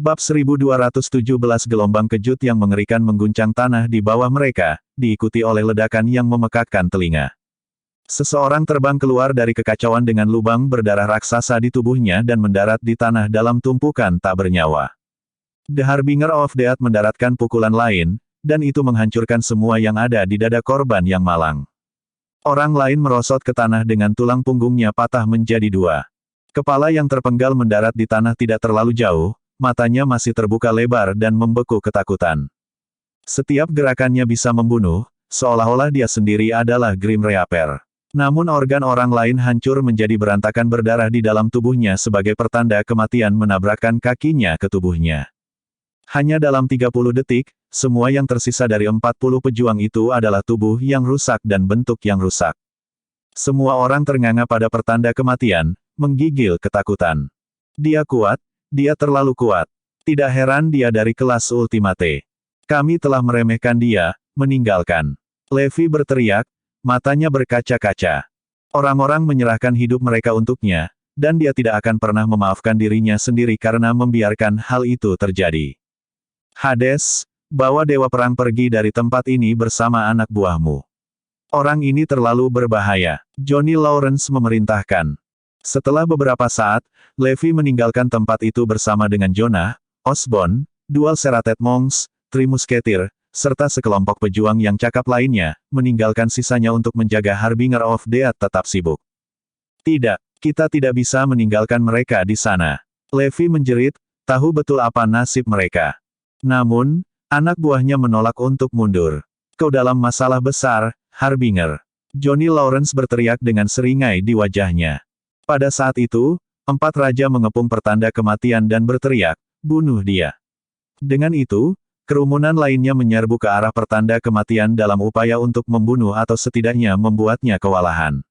Bab 1217 gelombang kejut yang mengerikan mengguncang tanah di bawah mereka, diikuti oleh ledakan yang memekakkan telinga. Seseorang terbang keluar dari kekacauan dengan lubang berdarah raksasa di tubuhnya dan mendarat di tanah dalam tumpukan tak bernyawa. The Harbinger of Death mendaratkan pukulan lain, dan itu menghancurkan semua yang ada di dada korban yang malang. Orang lain merosot ke tanah dengan tulang punggungnya patah menjadi dua. Kepala yang terpenggal mendarat di tanah tidak terlalu jauh, matanya masih terbuka lebar dan membeku ketakutan. Setiap gerakannya bisa membunuh, seolah-olah dia sendiri adalah Grim Reaper. Namun organ orang lain hancur menjadi berantakan berdarah di dalam tubuhnya sebagai pertanda kematian menabrakkan kakinya ke tubuhnya. Hanya dalam 30 detik, semua yang tersisa dari 40 pejuang itu adalah tubuh yang rusak dan bentuk yang rusak. Semua orang ternganga pada pertanda kematian, menggigil ketakutan. Dia kuat, dia terlalu kuat. Tidak heran dia dari kelas Ultimate. Kami telah meremehkan dia, meninggalkan. Levi berteriak, matanya berkaca-kaca. Orang-orang menyerahkan hidup mereka untuknya, dan dia tidak akan pernah memaafkan dirinya sendiri karena membiarkan hal itu terjadi. Hades, bawa Dewa Perang pergi dari tempat ini bersama anak buahmu. Orang ini terlalu berbahaya, Johnny Lawrence memerintahkan. Setelah beberapa saat, Levi meninggalkan tempat itu bersama dengan Jonah, Osborne, Dual Serrated Monks, Three Musketeer, serta sekelompok pejuang yang cakap lainnya, meninggalkan sisanya untuk menjaga Harbinger of Death tetap sibuk. Tidak, kita tidak bisa meninggalkan mereka di sana. Levi menjerit, tahu betul apa nasib mereka. Namun, anak buahnya menolak untuk mundur. Kau dalam masalah besar, Harbinger. Johnny Lawrence berteriak dengan seringai di wajahnya. Pada saat itu, 4 raja mengepung pertanda kematian dan berteriak, bunuh dia. Dengan itu, kerumunan lainnya menyerbu ke arah pertanda kematian dalam upaya untuk membunuh atau setidaknya membuatnya kewalahan.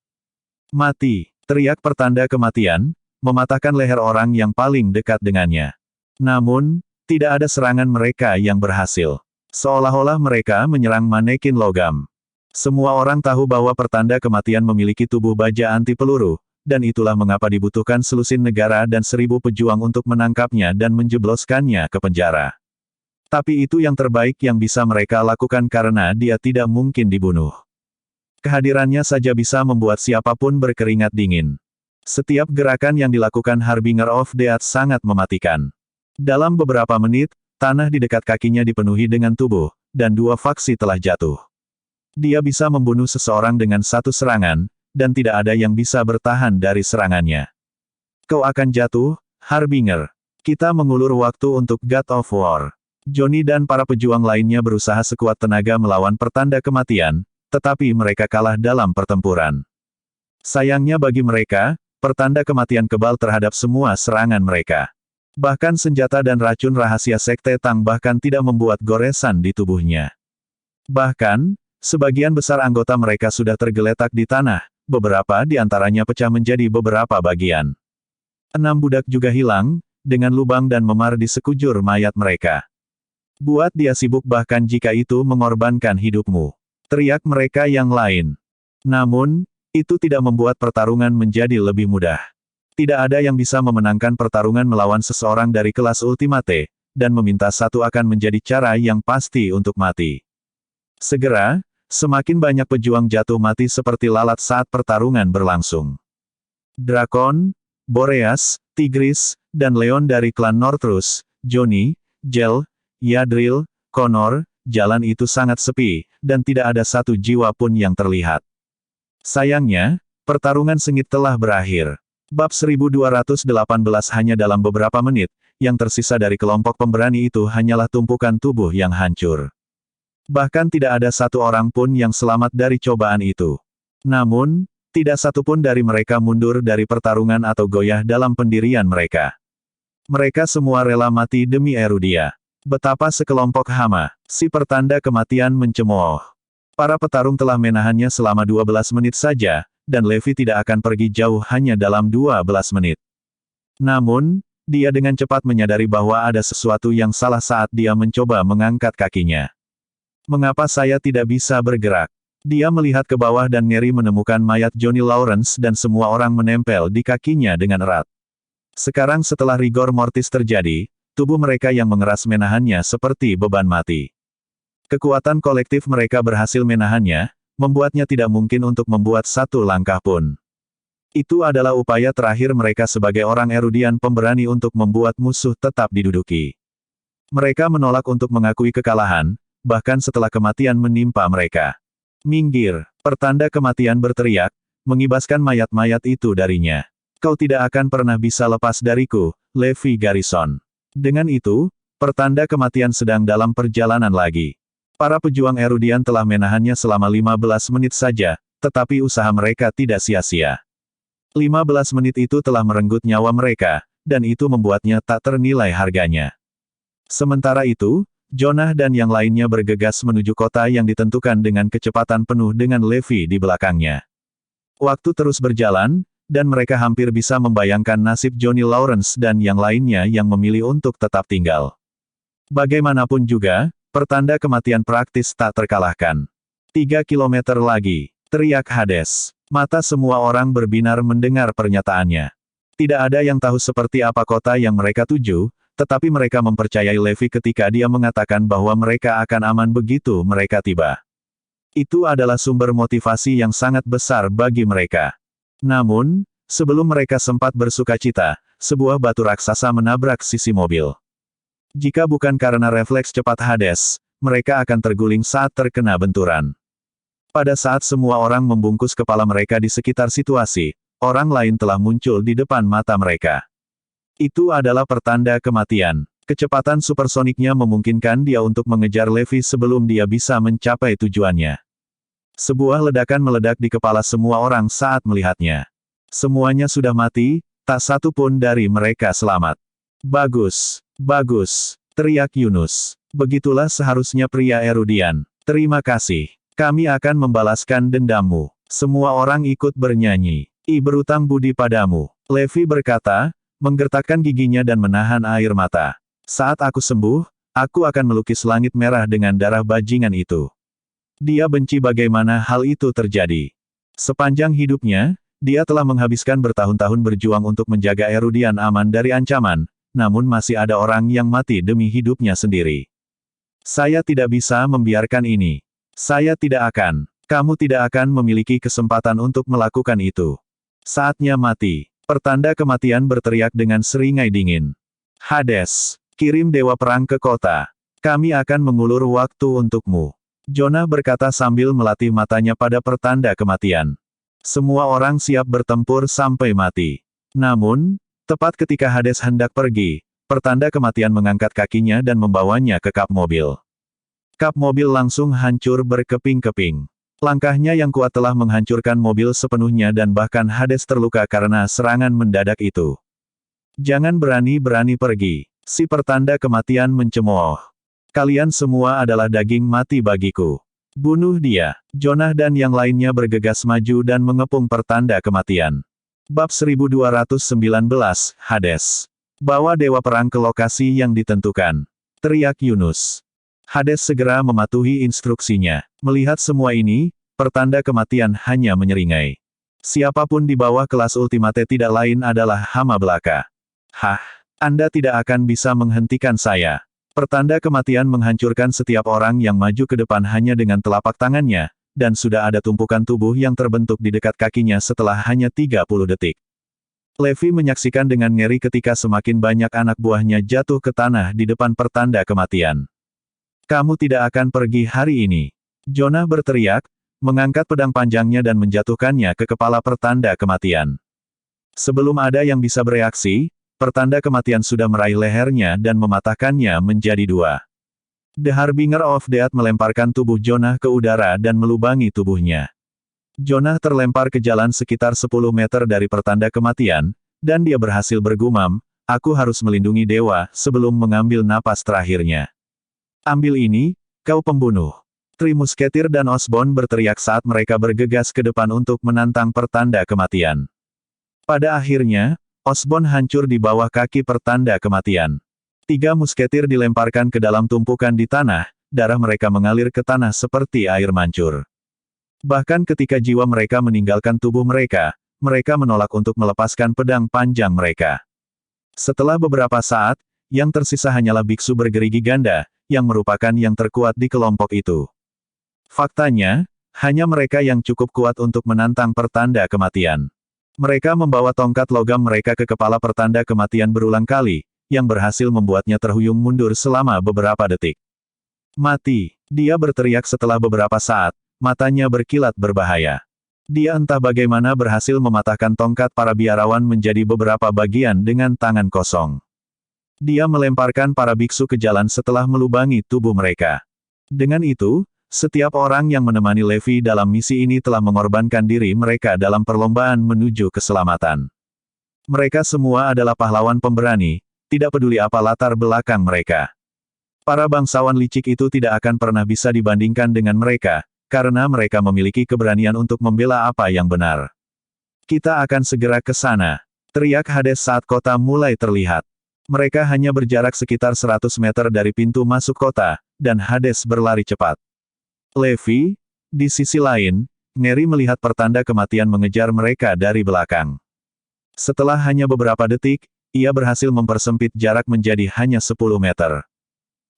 Mati, teriak pertanda kematian, mematahkan leher orang yang paling dekat dengannya. Namun, Tidak ada serangan mereka yang berhasil. Seolah-olah mereka menyerang manekin logam. Semua orang tahu bahwa pertanda kematian memiliki tubuh baja anti peluru, dan itulah mengapa dibutuhkan selusin negara dan 1000 pejuang untuk menangkapnya dan menjebloskannya ke penjara. Tapi itu yang terbaik yang bisa mereka lakukan karena dia tidak mungkin dibunuh. Kehadirannya saja bisa membuat siapapun berkeringat dingin. Setiap gerakan yang dilakukan Harbinger of Death sangat mematikan. Dalam beberapa menit, tanah di dekat kakinya dipenuhi dengan tubuh, dan 2 faksi telah jatuh. Dia bisa membunuh seseorang dengan 1 serangan, dan tidak ada yang bisa bertahan dari serangannya. Kau akan jatuh, Harbinger. Kita mengulur waktu untuk God of War. Johnny dan para pejuang lainnya berusaha sekuat tenaga melawan pertanda kematian, tetapi mereka kalah dalam pertempuran. Sayangnya bagi mereka, pertanda kematian kebal terhadap semua serangan mereka. Bahkan senjata dan racun rahasia Sekte Tang bahkan tidak membuat goresan di tubuhnya. Bahkan, sebagian besar anggota mereka sudah tergeletak di tanah, beberapa di antaranya pecah menjadi beberapa bagian. 6 budak juga hilang, dengan lubang dan memar di sekujur mayat mereka. Buat dia sibuk bahkan jika itu mengorbankan hidupmu. Teriak mereka yang lain. Namun, itu tidak membuat pertarungan menjadi lebih mudah. Tidak ada yang bisa memenangkan pertarungan melawan seseorang dari kelas Ultimate, dan meminta satu akan menjadi cara yang pasti untuk mati. Segera, semakin banyak pejuang jatuh mati seperti lalat saat pertarungan berlangsung. Drakon, Boreas, Tigris, dan Leon dari klan Northrus, Johnny, Jel, Yadril, Connor, jalan itu sangat sepi, dan tidak ada satu jiwa pun yang terlihat. Sayangnya, pertarungan sengit telah berakhir. Bab 1218 hanya dalam beberapa menit, yang tersisa dari kelompok pemberani itu hanyalah tumpukan tubuh yang hancur. Bahkan tidak ada satu orang pun yang selamat dari cobaan itu. Namun, tidak satu pun dari mereka mundur dari pertarungan atau goyah dalam pendirian mereka. Mereka semua rela mati demi Erudia. Betapa sekelompok hama, si pertanda kematian mencemooh. Para petarung telah menahannya selama 12 menit saja, dan Levi tidak akan pergi jauh hanya dalam 12 menit. Namun, dia dengan cepat menyadari bahwa ada sesuatu yang salah saat dia mencoba mengangkat kakinya. Mengapa saya tidak bisa bergerak? Dia melihat ke bawah dan ngeri menemukan mayat Johnny Lawrence dan semua orang menempel di kakinya dengan erat. Sekarang setelah rigor mortis terjadi, tubuh mereka yang mengeras menahannya seperti beban mati. Kekuatan kolektif mereka berhasil menahannya, membuatnya tidak mungkin untuk membuat satu langkah pun. Itu adalah upaya terakhir mereka sebagai orang Erudian pemberani untuk membuat musuh tetap diduduki. Mereka menolak untuk mengakui kekalahan, bahkan setelah kematian menimpa mereka. Minggir, pertanda kematian berteriak, mengibaskan mayat-mayat itu darinya. Kau tidak akan pernah bisa lepas dariku, Levi Garrison. Dengan itu, pertanda kematian sedang dalam perjalanan lagi. Para pejuang Erudian telah menahannya selama 15 menit saja, tetapi usaha mereka tidak sia-sia. 15 menit itu telah merenggut nyawa mereka, dan itu membuatnya tak ternilai harganya. Sementara itu, Jonah dan yang lainnya bergegas menuju kota yang ditentukan dengan kecepatan penuh dengan Levi di belakangnya. Waktu terus berjalan, dan mereka hampir bisa membayangkan nasib Johnny Lawrence dan yang lainnya yang memilih untuk tetap tinggal. Bagaimanapun juga, pertanda kematian praktis tak terkalahkan. 3 kilometer lagi, teriak Hades. Mata semua orang berbinar mendengar pernyataannya. Tidak ada yang tahu seperti apa kota yang mereka tuju, tetapi mereka mempercayai Levi ketika dia mengatakan bahwa mereka akan aman begitu mereka tiba. Itu adalah sumber motivasi yang sangat besar bagi mereka. Namun, sebelum mereka sempat bersukacita, sebuah batu raksasa menabrak sisi mobil. Jika bukan karena refleks cepat Hades, mereka akan terguling saat terkena benturan. Pada saat semua orang membungkus kepala mereka di sekitar situasi, orang lain telah muncul di depan mata mereka. Itu adalah pertanda kematian. Kecepatan supersoniknya memungkinkan dia untuk mengejar Levi sebelum dia bisa mencapai tujuannya. Sebuah ledakan meledak di kepala semua orang saat melihatnya. Semuanya sudah mati, tak satu pun dari mereka selamat. Bagus, bagus, teriak Yunus. Begitulah seharusnya pria Erudian. Terima kasih. Kami akan membalaskan dendammu. Semua orang ikut bernyanyi. I berutang budi padamu. Levi berkata, menggertakkan giginya dan menahan air mata. Saat aku sembuh, aku akan melukis langit merah dengan darah bajingan itu. Dia benci bagaimana hal itu terjadi. Sepanjang hidupnya, dia telah menghabiskan bertahun-tahun berjuang untuk menjaga Erudian aman dari ancaman, namun masih ada orang yang mati demi hidupnya sendiri. Saya tidak bisa membiarkan ini. Saya tidak akan. Kamu tidak akan memiliki kesempatan untuk melakukan itu. Saatnya mati. Pertanda kematian berteriak dengan seringai dingin. Hades, kirim dewa perang ke kota. Kami akan mengulur waktu untukmu. Jonah berkata sambil melatih matanya pada pertanda kematian. Semua orang siap bertempur sampai mati. Namun, tepat ketika Hades hendak pergi, pertanda kematian mengangkat kakinya dan membawanya ke kap mobil. Kap mobil langsung hancur berkeping-keping. Langkahnya yang kuat telah menghancurkan mobil sepenuhnya dan bahkan Hades terluka karena serangan mendadak itu. Jangan berani-berani pergi. Si pertanda kematian mencemooh. Kalian semua adalah daging mati bagiku. Bunuh dia. Jonah dan yang lainnya bergegas maju dan mengepung pertanda kematian. Bab 1219, Hades. Bawa dewa perang ke lokasi yang ditentukan. Teriak Yunus. Hades segera mematuhi instruksinya. Melihat semua ini, pertanda kematian hanya menyeringai. Siapapun di bawah kelas ultimate tidak lain adalah hama belaka. Hah, Anda tidak akan bisa menghentikan saya. Pertanda kematian menghancurkan setiap orang yang maju ke depan hanya dengan telapak tangannya, dan sudah ada tumpukan tubuh yang terbentuk di dekat kakinya setelah hanya 30 detik. Levi menyaksikan dengan ngeri ketika semakin banyak anak buahnya jatuh ke tanah di depan pertanda kematian. Kamu tidak akan pergi hari ini. Jonah berteriak, mengangkat pedang panjangnya dan menjatuhkannya ke kepala pertanda kematian. Sebelum ada yang bisa bereaksi, pertanda kematian sudah meraih lehernya dan mematahkannya menjadi dua. The Harbinger of Death melemparkan tubuh Jonah ke udara dan melubangi tubuhnya. Jonah terlempar ke jalan sekitar 10 meter dari pertanda kematian, dan dia berhasil bergumam, "Aku harus melindungi dewa," sebelum mengambil napas terakhirnya. "Ambil ini, kau pembunuh." Tri Musketir dan Osborn berteriak saat mereka bergegas ke depan untuk menantang pertanda kematian. Pada akhirnya, Osborn hancur di bawah kaki pertanda kematian. 3 musketir dilemparkan ke dalam tumpukan di tanah, darah mereka mengalir ke tanah seperti air mancur. Bahkan ketika jiwa mereka meninggalkan tubuh mereka, mereka menolak untuk melepaskan pedang panjang mereka. Setelah beberapa saat, yang tersisa hanyalah biksu bergerigi ganda, yang merupakan yang terkuat di kelompok itu. Faktanya, hanya mereka yang cukup kuat untuk menantang pertanda kematian. Mereka membawa tongkat logam mereka ke kepala pertanda kematian berulang kali, yang berhasil membuatnya terhuyung mundur selama beberapa detik. "Mati!" Dia berteriak setelah beberapa saat, matanya berkilat berbahaya. Dia entah bagaimana berhasil mematahkan tongkat para biarawan menjadi beberapa bagian dengan tangan kosong. Dia melemparkan para biksu ke jalan setelah melubangi tubuh mereka. Dengan itu, setiap orang yang menemani Levi dalam misi ini telah mengorbankan diri mereka dalam perlombaan menuju keselamatan. Mereka semua adalah pahlawan pemberani, tidak peduli apa latar belakang mereka. Para bangsawan licik itu tidak akan pernah bisa dibandingkan dengan mereka, karena mereka memiliki keberanian untuk membela apa yang benar. "Kita akan segera ke sana," teriak Hades saat kota mulai terlihat. Mereka hanya berjarak sekitar 100 meter dari pintu masuk kota, dan Hades berlari cepat. Levi, di sisi lain, ngeri melihat pertanda kematian mengejar mereka dari belakang. Setelah hanya beberapa detik, ia berhasil mempersempit jarak menjadi hanya 10 meter.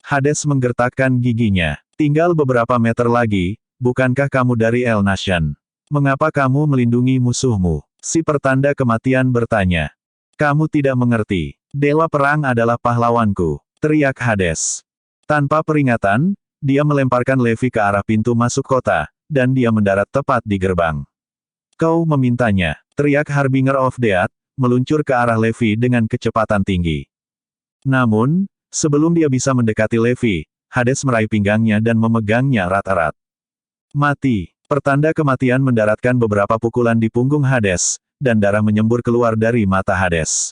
Hades menggertakkan giginya. "Tinggal beberapa meter lagi, bukankah kamu dari El Nation? Mengapa kamu melindungi musuhmu?" Si pertanda kematian bertanya. "Kamu tidak mengerti. Dewa perang adalah pahlawanku," teriak Hades. Tanpa peringatan, dia melemparkan Levi ke arah pintu masuk kota, dan dia mendarat tepat di gerbang. "Kau memintanya," teriak Harbinger of Death, meluncur ke arah Levi dengan kecepatan tinggi. Namun, sebelum dia bisa mendekati Levi, Hades meraih pinggangnya dan memegangnya erat-erat. "Mati!" Pertanda kematian mendaratkan beberapa pukulan di punggung Hades, dan darah menyembur keluar dari mata Hades.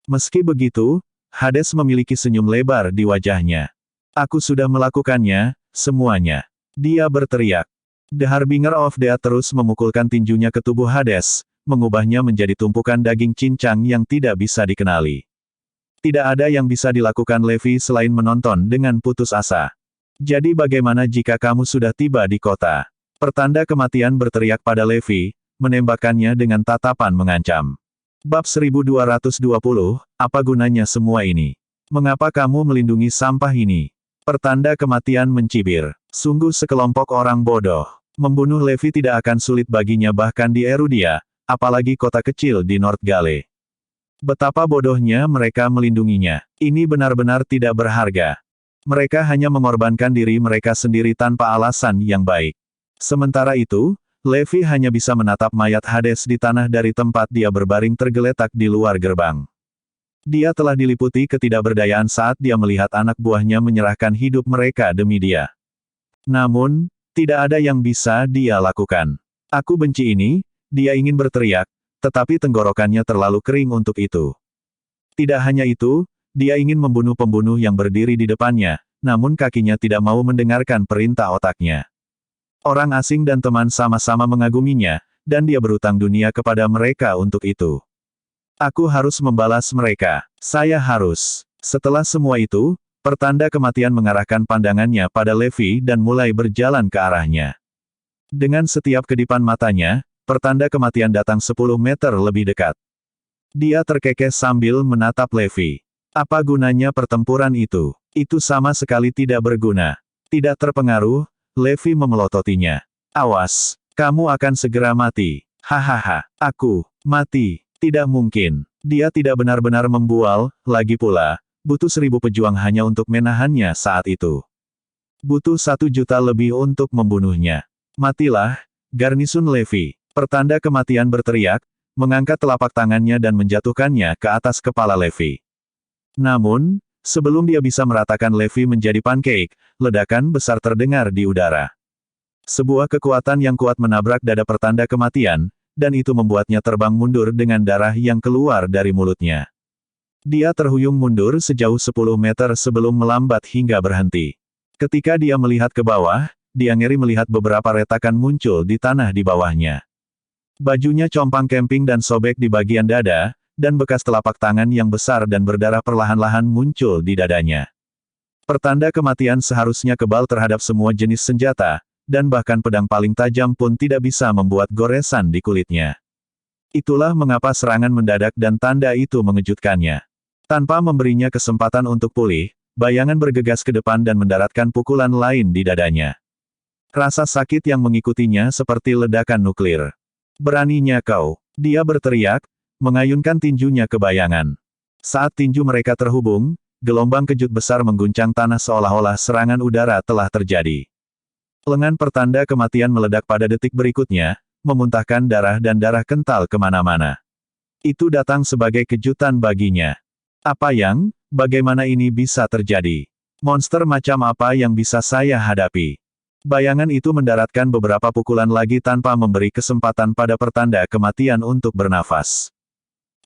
Meski begitu, Hades memiliki senyum lebar di wajahnya. "Aku sudah melakukannya, semuanya," dia berteriak. The Harbinger of Death terus memukulkan tinjunya ke tubuh Hades, mengubahnya menjadi tumpukan daging cincang yang tidak bisa dikenali. Tidak ada yang bisa dilakukan Levi selain menonton dengan putus asa. Jadi bagaimana jika kamu sudah tiba di kota? Pertanda kematian berteriak pada Levi, menembakkannya dengan tatapan mengancam. Bab 1220, apa gunanya semua ini? Mengapa kamu melindungi sampah ini? Pertanda kematian mencibir. Sungguh sekelompok orang bodoh. Membunuh Levi tidak akan sulit baginya bahkan di Erudia, apalagi kota kecil di North Gale. Betapa bodohnya mereka melindunginya. Ini benar-benar tidak berharga. Mereka hanya mengorbankan diri mereka sendiri tanpa alasan yang baik. Sementara itu, Levi hanya bisa menatap mayat Hades di tanah dari tempat dia berbaring tergeletak di luar gerbang. Dia telah diliputi ketidakberdayaan saat dia melihat anak buahnya menyerahkan hidup mereka demi dia. Namun, tidak ada yang bisa dia lakukan. Aku benci ini, dia ingin berteriak, tetapi tenggorokannya terlalu kering untuk itu. Tidak hanya itu, dia ingin membunuh pembunuh yang berdiri di depannya, namun kakinya tidak mau mendengarkan perintah otaknya. Orang asing dan teman sama-sama mengaguminya, dan dia berutang dunia kepada mereka untuk itu. Aku harus membalas mereka. Saya harus. Setelah semua itu, pertanda kematian mengarahkan pandangannya pada Levi dan mulai berjalan ke arahnya. Dengan setiap kedipan matanya, pertanda kematian datang 10 meter lebih dekat. Dia terkekeh sambil menatap Levi. Apa gunanya pertempuran itu? Itu sama sekali tidak berguna. Tidak terpengaruh, Levi memelototinya. Awas, kamu akan segera mati. Hahaha, aku mati. Tidak mungkin. Dia tidak benar-benar membual, lagi pula, butuh 1000 pejuang hanya untuk menahannya saat itu. Butuh 1 juta lebih untuk membunuhnya. Matilah, garnisun Levi. Pertanda kematian berteriak, mengangkat telapak tangannya dan menjatuhkannya ke atas kepala Levi. Namun, sebelum dia bisa meratakan Levi menjadi pancake, ledakan besar terdengar di udara. Sebuah kekuatan yang kuat menabrak dada pertanda kematian, dan itu membuatnya terbang mundur dengan darah yang keluar dari mulutnya. Dia terhuyung mundur sejauh 10 meter sebelum melambat hingga berhenti. Ketika dia melihat ke bawah, dia ngeri melihat beberapa retakan muncul di tanah di bawahnya. Bajunya compang camping dan sobek di bagian dada, dan bekas telapak tangan yang besar dan berdarah perlahan-lahan muncul di dadanya. Pertanda kematian seharusnya kebal terhadap semua jenis senjata, dan bahkan pedang paling tajam pun tidak bisa membuat goresan di kulitnya. Itulah mengapa serangan mendadak dan tanda itu mengejutkannya. Tanpa memberinya kesempatan untuk pulih, bayangan bergegas ke depan dan mendaratkan pukulan lain di dadanya. Rasa sakit yang mengikutinya seperti ledakan nuklir. Beraninya kau, dia berteriak, mengayunkan tinjunya ke bayangan. Saat tinju mereka terhubung, gelombang kejut besar mengguncang tanah seolah-olah serangan udara telah terjadi. Lengan pertanda kematian meledak pada detik berikutnya, memuntahkan darah dan darah kental kemana-mana. Itu datang sebagai kejutan baginya. Bagaimana ini bisa terjadi? Monster macam apa yang bisa saya hadapi? Bayangan itu mendaratkan beberapa pukulan lagi tanpa memberi kesempatan pada pertanda kematian untuk bernafas.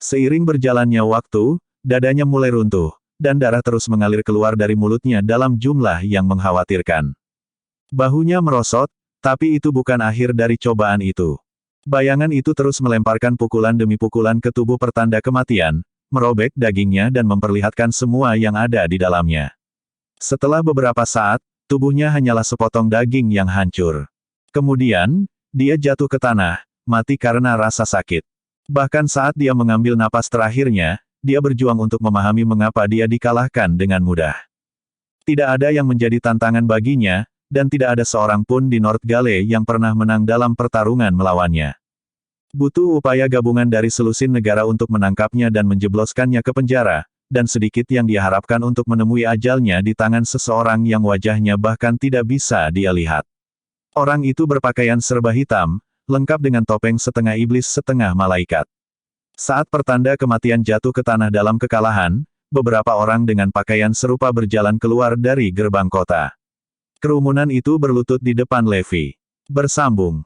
Seiring berjalannya waktu, dadanya mulai runtuh, dan darah terus mengalir keluar dari mulutnya dalam jumlah yang mengkhawatirkan. Bahunya merosot, tapi itu bukan akhir dari cobaan itu. Bayangan itu terus melemparkan pukulan demi pukulan ke tubuh pertanda kematian, merobek dagingnya dan memperlihatkan semua yang ada di dalamnya. Setelah beberapa saat, tubuhnya hanyalah sepotong daging yang hancur. Kemudian, dia jatuh ke tanah, mati karena rasa sakit. Bahkan saat dia mengambil napas terakhirnya, dia berjuang untuk memahami mengapa dia dikalahkan dengan mudah. Tidak ada yang menjadi tantangan baginya, dan tidak ada seorang pun di North Gale yang pernah menang dalam pertarungan melawannya. Butuh upaya gabungan dari selusin negara untuk menangkapnya dan menjebloskannya ke penjara, dan sedikit yang dia harapkan untuk menemui ajalnya di tangan seseorang yang wajahnya bahkan tidak bisa dia lihat. Orang itu berpakaian serba hitam, lengkap dengan topeng setengah iblis setengah malaikat. Saat pertanda kematian jatuh ke tanah dalam kekalahan, beberapa orang dengan pakaian serupa berjalan keluar dari gerbang kota. Kerumunan itu berlutut di depan Levi. Bersambung.